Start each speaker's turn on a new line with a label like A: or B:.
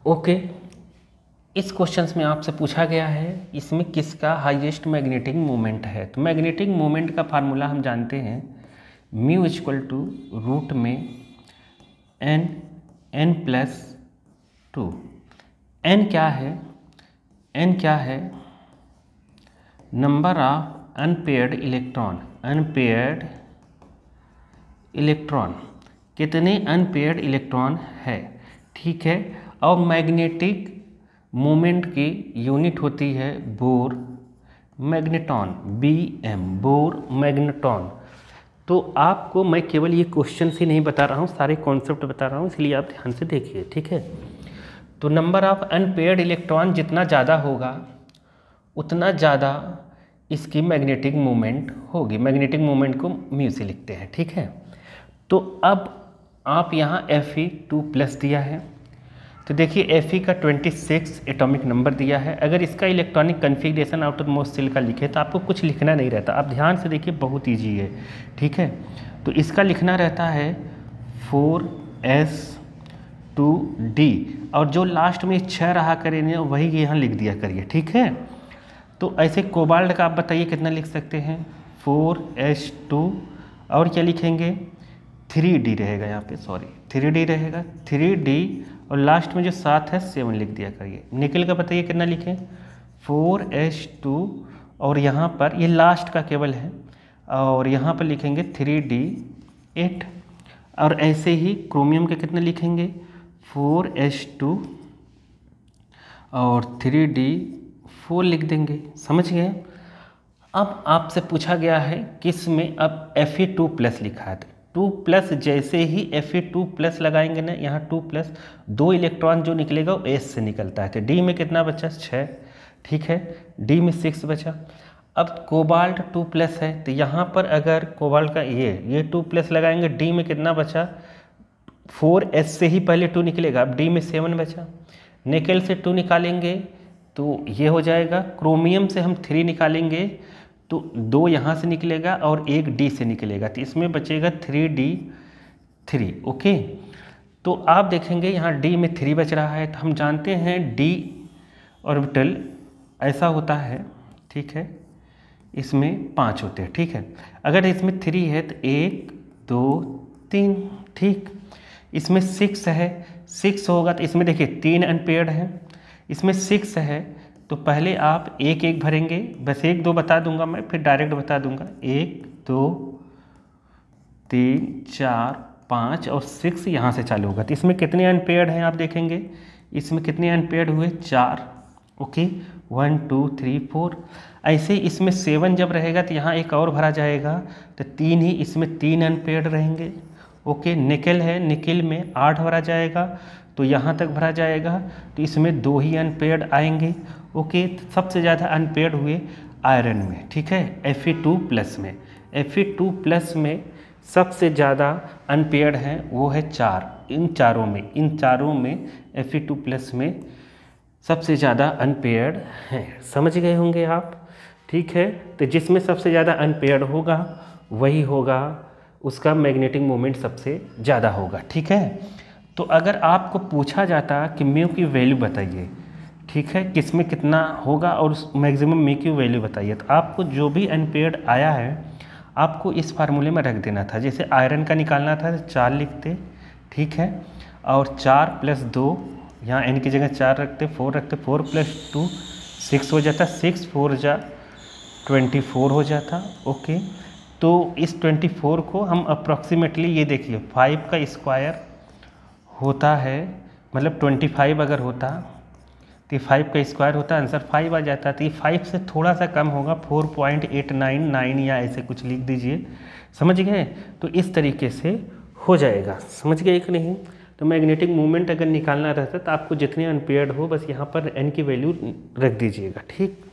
A: Okay, इस questions में आपसे पूछा गया है इसमें किसका हाईएस्ट मैग्नेटिक मोमेंट है। तो मैग्नेटिक मोमेंट का फार्मूला हम जानते हैं, म्यू इक्वल टू रूट में n प्लस 2। n क्या है? n क्या है? Number of unpaired electron. Unpaired electron, कितने अनपेयर्ड इलेक्ट्रॉन है, ठीक है। और मैग्नेटिक मोमेंट की यूनिट होती है bore magneton, Bm, bore magneton. तो आपको मैं केवल ये क्वेश्चन ही नहीं बता रहा हूँ, सारे कॉन्सेप्ट बता रहा हूँ, इसलिए आप ध्यान से देखिए, ठीक है। तो नंबर ऑफ अनपेयर्ड इलेक्ट्रॉन जितना ज़्यादा होगा उतना ज़्यादा इसकी मैग्नेटिक मोमेंट होगी। मैग्नेटिक मोमेंट को म्यू से लिखते हैं, ठीक है। तो अब आप यहाँ Fe2+ दिया है, तो देखिए Fe का 26 एटॉमिक नंबर दिया है। अगर इसका electronic configuration outermost shell का लिखे तो आपको कुछ लिखना नहीं रहता। आप ध्यान से देखिए, बहुत ईजी है, ठीक है। तो इसका लिखना रहता है 4s2d, और जो लास्ट में 6 रहा करेंगे वही यहाँ लिख दिया करिए, ठीक है। तो ऐसे कोबाल्ट का आप बताइए कितना लिख सकते हैं, 4s2 और क्या लिखेंगे, 3d रहेगा यहाँ पे, सॉरी 3d रहेगा, 3d और लास्ट में जो 7 है 7 लिख दिया करिए। निकल का बताइए कितना लिखें, 4s2 और यहाँ पर ये लास्ट का केवल है, और यहाँ पर लिखेंगे 3d8। और ऐसे ही क्रोमियम के कितना लिखेंगे, 4s2 और 3d4 लिख देंगे, समझ गए। अब आपसे पूछा गया है किस में, अब Fe2+ लिखा है, 2+ जैसे ही Fe2+ लगाएंगे ना, यहाँ 2+, 2 इलेक्ट्रॉन जो निकलेगा वो S से निकलता है। तो D में कितना बचा, 6, ठीक है, D में 6 बचा। अब कोबाल्ट 2+ है, तो यहाँ पर अगर कोबाल्ट का ये 2+ लगाएंगे, D में कितना बचा, 4s से ही पहले 2 निकलेगा, अब D में 7 बचा। निकेल से 2 निकालेंगे तो ये हो जाएगा, क्रोमियम से हम 3 निकालेंगे तो 2 यहाँ से निकलेगा और 1 D से निकलेगा, तो इसमें बचेगा 3d3, ओके। तो आप देखेंगे यहाँ D में 3 बच रहा है, तो हम जानते हैं D ऑर्बिटल ऐसा होता है, ठीक है, इसमें 5 होते हैं, ठीक है। अगर इसमें 3 है तो 1 2 3, ठीक। इसमें 6 है, 6 होगा तो इसमें देखिए 3 अनपेयर्ड है, इसमें 6 है, तो पहले आप 1 1 भरेंगे, बस 1 2 बता दूंगा मैं, फिर डायरेक्ट बता दूंगा, 1 2 3 4 5 और 6 यहाँ से चालू होगा। तो इसमें कितने अनपेयर्ड हैं आप देखेंगे, इसमें कितने अनपेयर्ड हुए, 4, ओके, 1 2 3 4। ऐसे इसमें 7 जब रहेगा तो यहाँ एक और भरा जाएगा, तो 3 ही इसमें 3 अनपेयर्ड रहेंगे, ओके। निकेल है, निकेल में 8 भरा जाएगा, तो यहाँ तक भरा जाएगा, तो इसमें 2 ही अनपेयर्ड आएंगे, ओके। सबसे ज़्यादा अनपेयर्ड हुए आयरन में, ठीक है, Fe2+ में। Fe2+ में सबसे ज़्यादा अनपेयर्ड हैं वो है 4, इन चारों में Fe2+ में सबसे ज़्यादा अनपेयर्ड हैं, समझ गए होंगे आप, ठीक है। तो जिसमें सबसे ज़्यादा अनपेयर्ड होगा वही होगा, उसका मैग्नेटिक मोमेंट सबसे ज़्यादा होगा, ठीक है। तो अगर आपको पूछा जाता कि म्यू की वैल्यू बताइए, ठीक है, किसमें कितना होगा और मैक्सिमम म्यू की वैल्यू बताइए, तो आपको जो भी अनपेयर्ड आया है आपको इस फार्मूले में रख देना था। जैसे आयरन का निकालना था तो 4 लिखते, ठीक है, और 4 + 2, यहाँ n की जगह 4 रखते, 4 रखते, 4 + 2 6 हो जाता, 6 4 जा 24 हो जाता, ओके। तो इस 24 को हम अप्रॉक्सीमेटली ये देखिए 5 का स्क्वायर होता है, मतलब 25 अगर होता तो 5 का स्क्वायर होता, आंसर 5 आ जाता। तो ये 5 से थोड़ा सा कम होगा, 4.899 या ऐसे कुछ लिख दीजिए, समझ गए। तो इस तरीके से हो जाएगा, समझ गए कि नहीं। तो मैग्नेटिक मोमेंट अगर निकालना रहता तो आपको जितने अनपेयर्ड हो बस यहाँ पर n की वैल्यू रख दीजिएगा, ठीक।